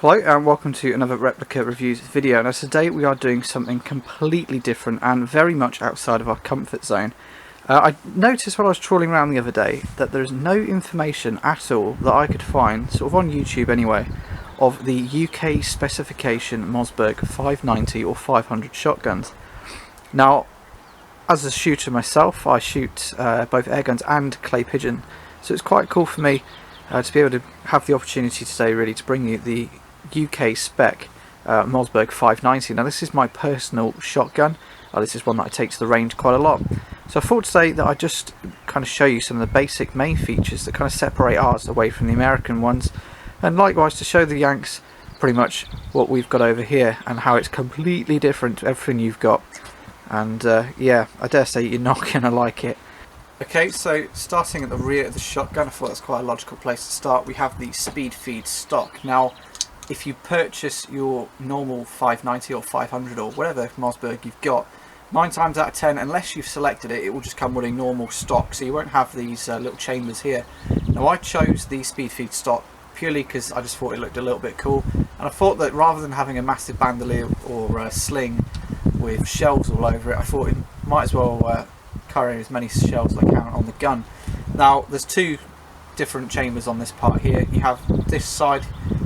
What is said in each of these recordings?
Hello and welcome to another replica reviews video. Now today we are doing something completely different and very much outside of our comfort zone. I noticed when I was trawling around the other day that there's no information at all that I could find, sort of on YouTube anyway, of the UK specification Mossberg 590 or 500 shotguns. Now, as a shooter myself, I shoot both airguns and clay pigeon, so it's quite cool for me to be able to have the opportunity today really to bring you the UK spec Mossberg 590. Now this is my personal shotgun. This is one that I take to the range quite a lot. So I thought today that I'd just kind of show you some of the basic main features that kind of separate ours away from the American ones, and likewise to show the Yanks pretty much what we've got over here and how it's completely different to everything you've got. And yeah, I dare say you're not going to like it. Okay, so starting at the rear of the shotgun, I thought that's quite a logical place to start. We have the speed feed stock. Now, if you purchase your normal 590 or 500 or whatever Mossberg you've got, 9 times out of 10, unless you've selected it, it will just come with a normal stock, so you won't have these little chambers here. Now I chose the speed feed stock purely because I just thought it looked a little bit cool, and I thought that rather than having a massive bandolier or sling with shells all over it, I thought it might as well carry as many shells as I can on the gun. Now there's two different chambers on this part here. You have this side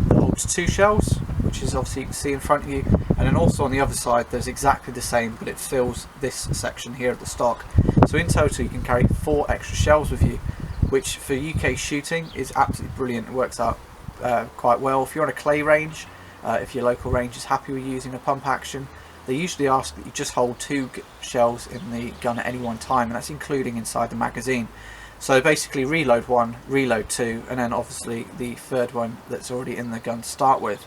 that holds 2 shells, which is obviously you can see in front of you, and then also on the other side there's exactly the same, but it fills this section here of the stock. So in total you can carry 4 extra shells with you, which for UK shooting is absolutely brilliant. It works out quite well. If you're on a clay range, if your local range is happy with using a pump action, they usually ask that you just hold 2 shells in the gun at any one time, and that's including inside the magazine. So basically reload 1, reload 2, and then obviously the third one that's already in the gun to start with.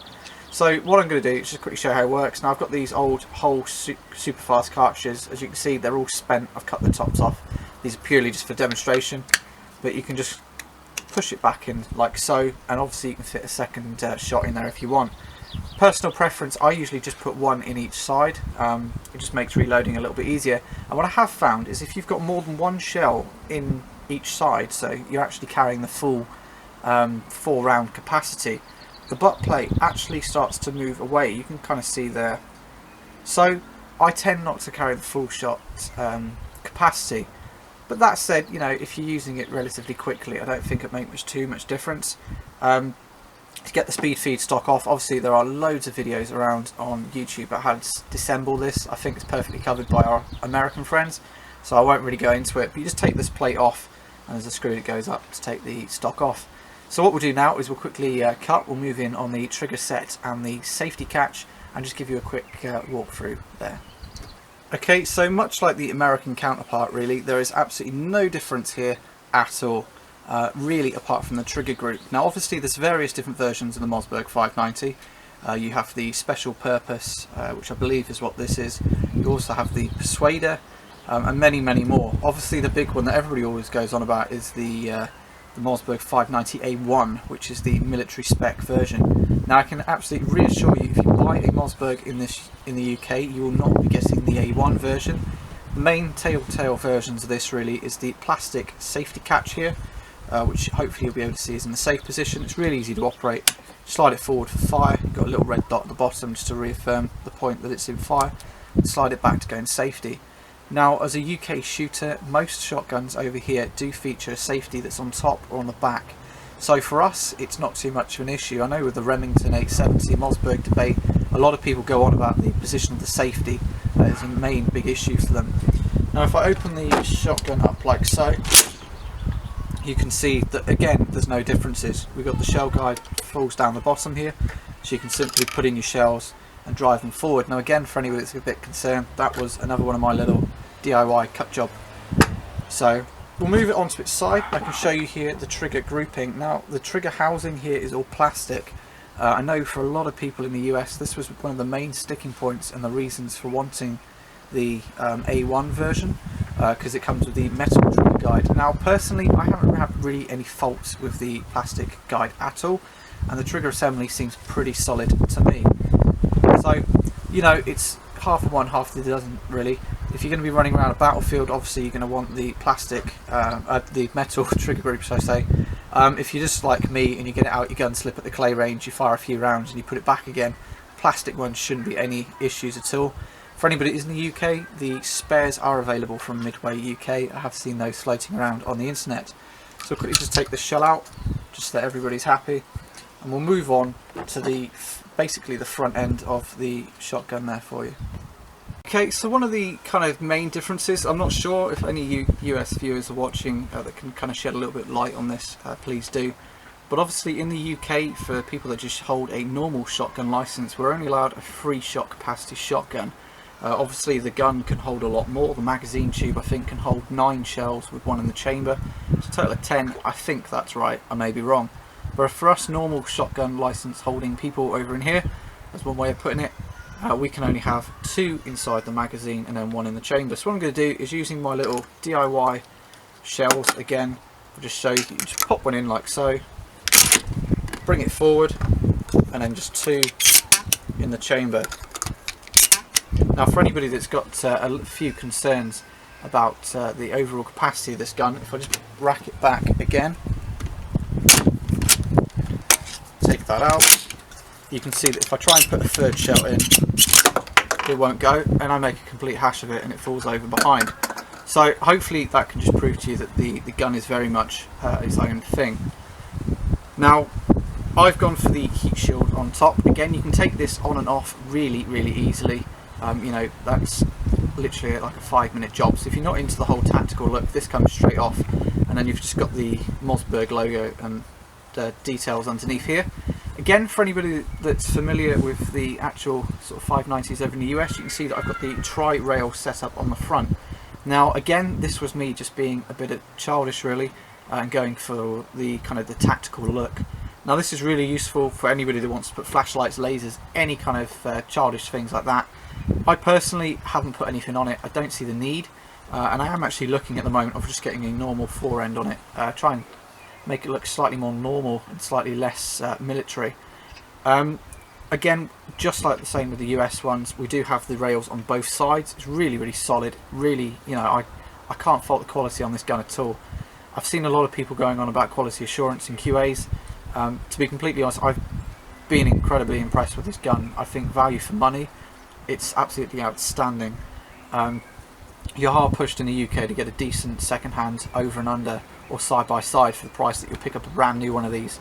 So what I'm going to do is just quickly show how it works. Now I've got these old whole super fast cartridges. As you can see, they're all spent. I've cut the tops off. These are purely just for demonstration, but you can just push it back in like so, and obviously you can fit a second shot in there if you want. Personal preference, I usually just put 1 in each side. It just makes reloading a little bit easier. And what I have found is if you've got more than 1 shell in each side, so you're actually carrying the full 4 round capacity, the butt plate actually starts to move away. You can kind of see there. So I tend not to carry the full shot capacity, but that said, you know, if you're using it relatively quickly, I don't think it makes too much difference. To get the speed feed stock off, obviously there are loads of videos around on YouTube about how to disassemble this. I think it's perfectly covered by our American friends, so I won't really go into it, but you just take this plate off and there's a screw that goes up to take the stock off. So what we'll do now is we'll quickly cut. We'll move in on the trigger set and the safety catch and just give you a quick walkthrough there. Okay, so much like the American counterpart really, there is absolutely no difference here at all. Really, apart from the trigger group. Now obviously there's various different versions of the Mossberg 590. You have the special purpose, which I believe is what this is. You also have the Persuader, and many more. Obviously the big one that everybody always goes on about is the Mossberg 590A1, which is the military spec version. Now I can absolutely reassure you, if you buy a Mossberg in the UK, you will not be getting the A1 version. The main telltale versions of this really is the plastic safety catch here, which hopefully you'll be able to see is in the safe position. It's really easy to operate. Slide it forward for fire. You've got a little red dot at the bottom just to reaffirm the point that it's in fire. Slide it back to go in safety. Now as a UK shooter, most shotguns over here do feature a safety that's on top or on the back. So for us it's not too much of an issue. I know with the Remington 870 Mossberg debate, a lot of people go on about the position of the safety as a main big issue for them. Now if I open the shotgun up like so, you can see that again there's no differences. We've got the shell guide falls down the bottom here, so you can simply put in your shells and drive them forward. Now again, for anybody that's a bit concerned, that was another one of my little DIY cut job. So we'll move it onto its side. I can show you here the trigger grouping. Now the trigger housing here is all plastic. I know for a lot of people in the US this was one of the main sticking points and the reasons for wanting the A1 version, because it comes with the metal trigger guide. Now personally I haven't had really any faults with the plastic guide at all, and the trigger assembly seems pretty solid to me. So you know, it's half of one, half of the dozen really. If you're going to be running around a battlefield, obviously you're going to want the plastic, the metal trigger group, should I say, If you're just like me and you get it out your gun slip at the clay range, you fire a few rounds and you put it back again, plastic ones shouldn't be any issues at all. For anybody that is in the UK, the spares are available from Midway UK. I have seen those floating around on the internet. So I'll quickly just take the shell out, just so that everybody's happy, and we'll move on to basically the front end of the shotgun there for you. Okay, so one of the kind of main differences, I'm not sure if any US viewers are watching that can kind of shed a little bit of light on this, please do. But obviously in the UK, for people that just hold a normal shotgun license, we're only allowed a 3-shot capacity shotgun. Obviously the gun can hold a lot more. The magazine tube, I think, can hold 9 shells with 1 in the chamber. It's a total of 10, I think that's right, I may be wrong. But for us normal shotgun license holding people over in here, that's one way of putting it, we can only have 2 inside the magazine and then 1 in the chamber. So what I'm going to do is, using my little DIY shells again, I'll just show you, you just pop one in like so, bring it forward, and then just 2 in the chamber. Now for anybody that's got a few concerns about the overall capacity of this gun, if I just rack it back again, take that out, you can see that if I try and put a 3rd shell in, it won't go, and I make a complete hash of it and it falls over behind. So hopefully that can just prove to you that the gun is very much its own thing. Now I've gone for the heat shield on top. Again, you can take this on and off really easily. You know, that's literally like a 5-minute job. So if you're not into the whole tactical look, this comes straight off, and then you've just got the Mossberg logo and the details underneath here. Again, for anybody that's familiar with the actual sort of 590s over in the US, you can see that I've got the tri-rail setup on the front. Now again, this was me just being a bit childish really, and going for the kind of the tactical look. Now this is really useful for anybody that wants to put flashlights, lasers, any kind of childish things like that. I personally haven't put anything on it, I don't see the need, and I am actually looking at the moment of just getting a normal fore end on it, try and make it look slightly more normal and slightly less military. Again, just like the same with the US ones, we do have the rails on both sides. It's really solid, really, you know, I can't fault the quality on this gun at all. I've seen a lot of people going on about quality assurance and QAs. To be completely honest, I've been incredibly impressed with this gun. I think value for money, it's absolutely outstanding. You're hard pushed in the UK to get a decent second-hand over and under or side by side for the price that you'll pick up a brand new one of these.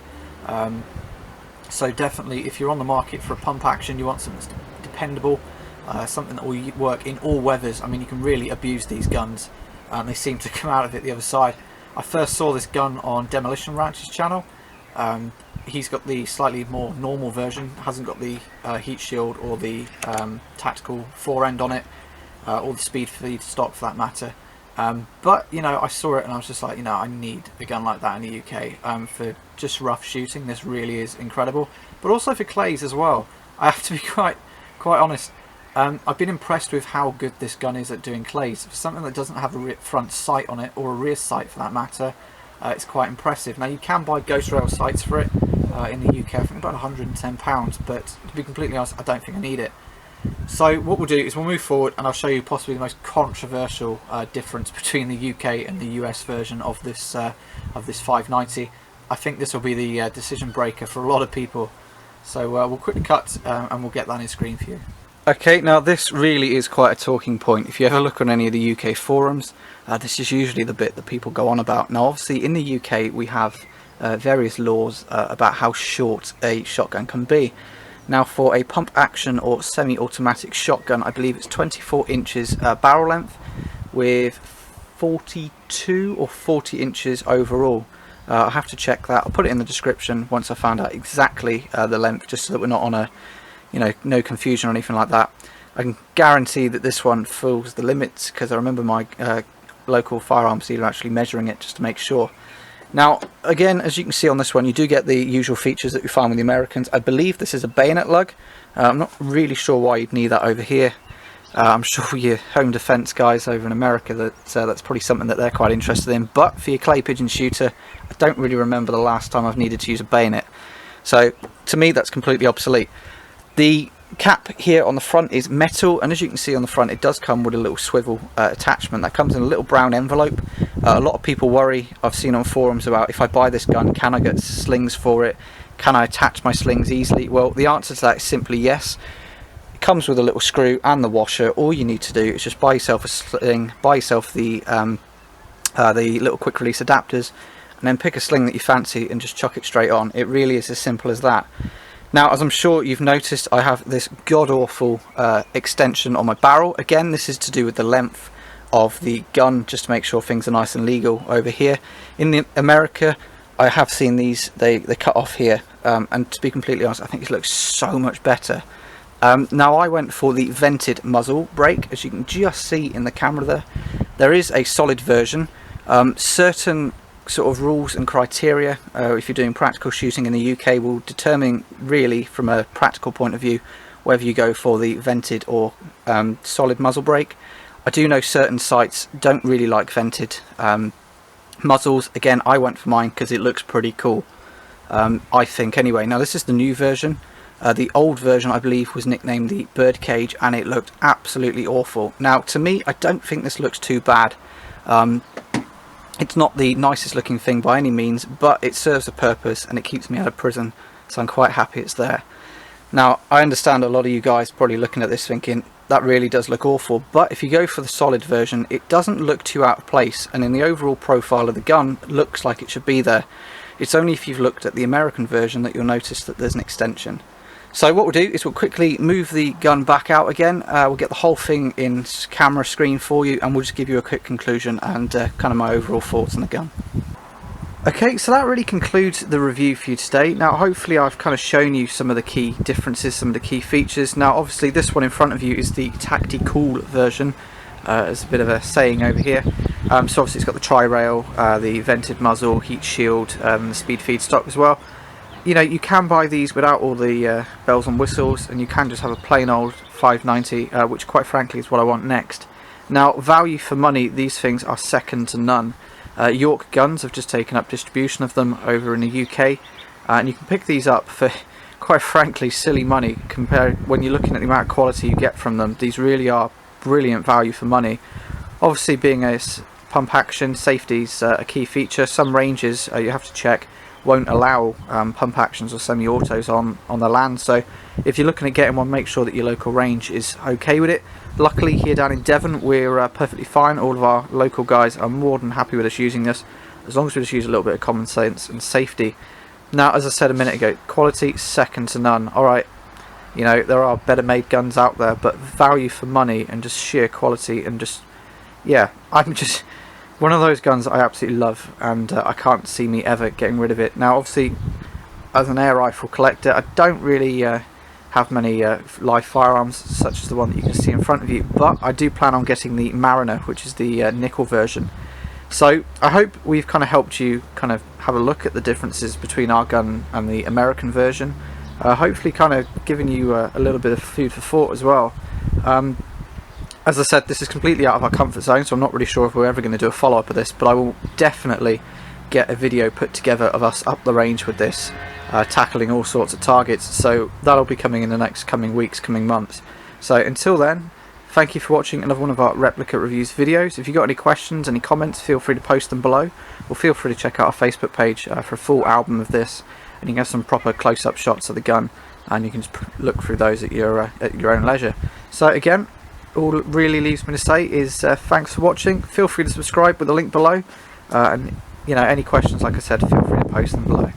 So definitely, if you're on the market for a pump action, you want something that's dependable, something that will work in all weathers. I mean, you can really abuse these guns, and they seem to come out of it the other side. I first saw this gun on Demolition Ranch's channel. He's got the slightly more normal version, hasn't got the heat shield or the tactical fore end on it, or the speed feed stock for that matter. But you know, I saw it and I was just like, you know, I need a gun like that in the UK for just rough shooting. This really is incredible, but also for clays as well. I have to be quite honest. I've been impressed with how good this gun is at doing clays. For something that doesn't have a front sight on it, or a rear sight for that matter, it's quite impressive. Now you can buy ghost rail sights for it in the UK, I think about £110, but to be completely honest, I don't think I need it. So what we'll do is we'll move forward and I'll show you possibly the most controversial difference between the UK and the US version of this 590. I think this will be the decision breaker for a lot of people. So we'll quickly cut and we'll get that in screen for you. Okay, now this really is quite a talking point. If you ever look on any of the UK forums, this is usually the bit that people go on about. Now obviously in the UK we have various laws about how short a shotgun can be. Now for a pump action or semi-automatic shotgun, I believe it's 24 inches barrel length with 42 or 40 inches overall. I'll have to check that. I'll put it in the description once I found out exactly the length, just so that we're not on a, you know, no confusion or anything like that. I can guarantee that this one fills the limits, because I remember my local firearms dealer actually measuring it just to make sure. Now again, as you can see on this one, you do get the usual features that we find with the Americans. I believe this is a bayonet lug. I'm not really sure why you'd need that over here. I'm sure your home defense guys over in America, that's probably something that they're quite interested in, but for your clay pigeon shooter, I don't really remember the last time I've needed to use a bayonet. So to me that's completely obsolete. The cap here on the front is metal, and as you can see on the front it does come with a little swivel attachment that comes in a little brown envelope. A lot of people worry, I've seen on forums, about if I buy this gun, can I get slings for it? Can I attach my slings easily? Well, the answer to that is simply yes. It comes with a little screw and the washer. All you need to do is just buy yourself a sling, buy yourself the little quick release adapters, and then pick a sling that you fancy and just chuck it straight on. It really is as simple as that. Now, as I'm sure you've noticed, I have this god-awful extension on my barrel. Again, this is to do with the length of the gun, just to make sure things are nice and legal over here. In America, I have seen these, they cut off here, and to be completely honest, I think this looks so much better. Now, I went for the vented muzzle brake, as you can just see in the camera there. There is a solid version. Certain sort of rules and criteria, if you're doing practical shooting in the UK, will determine really from a practical point of view whether you go for the vented or solid muzzle brake. I do know certain sites don't really like vented muzzles. Again, I went for mine because it looks pretty cool, I think anyway. Now, this is the new version. The old version, I believe, was nicknamed the Birdcage, and it looked absolutely awful. Now, to me, I don't think this looks too bad. It's not the nicest looking thing by any means, but it serves a purpose and it keeps me out of prison, so I'm quite happy it's there. Now, I understand a lot of you guys probably looking at this thinking, that really does look awful, but if you go for the solid version, it doesn't look too out of place, and in the overall profile of the gun, it looks like it should be there. It's only if you've looked at the American version that you'll notice that there's an extension. So what we'll do is we'll quickly move the gun back out again. We'll get the whole thing in camera screen for you, and we'll just give you a quick conclusion and kind of my overall thoughts on the gun. Okay, so that really concludes the review for you today. Now, hopefully I've kind of shown you some of the key differences, some of the key features. Now, obviously this one in front of you is the Tactical version. There's a bit of a saying over here. So obviously it's got the tri-rail, the vented muzzle, heat shield, the speed feed stock as well. You know, you can buy these without all the bells and whistles, and you can just have a plain old 590, which quite frankly is what I want next. Now, value for money, these things are second to none. York Guns have just taken up distribution of them over in the UK, and you can pick these up for quite frankly silly money compared when you're looking at the amount of quality you get from them. These really are brilliant value for money. Obviously, being a pump action, safety's a key feature. Some ranges you have to check won't allow pump actions or semi-autos on the land, so if you're looking at getting one, make sure that your local range is okay with it. Luckily here down in Devon we're perfectly fine. All of our local guys are more than happy with us using this, as long as we just use a little bit of common sense and safety. Now, as I said a minute ago, quality second to none. Alright, you know, there are better made guns out there, but value for money and just sheer quality and just, yeah, I'm just one of those guns I absolutely love, and I can't see me ever getting rid of it. Now, obviously, as an air rifle collector, I don't really have many live firearms, such as the one that you can see in front of you, but I do plan on getting the Mariner, which is the nickel version. So, I hope we've kind of helped you kind of have a look at the differences between our gun and the American version. Hopefully kind of giving you a little bit of food for thought as well. As I said, this is completely out of our comfort zone, so I'm not really sure if we're ever going to do a follow-up of this, but I will definitely get a video put together of us up the range with this, tackling all sorts of targets, so that'll be coming in the next coming weeks, coming months. So until then, thank you for watching another one of our replica reviews videos. If you've got any questions, any comments, feel free to post them below, or feel free to check out our Facebook page for a full album of this, and you can have some proper close-up shots of the gun, and you can just look through those at your own leisure. So again, all it really leaves me to say is thanks for watching. Feel free to subscribe with the link below, and you know, any questions, like I said, feel free to post them below.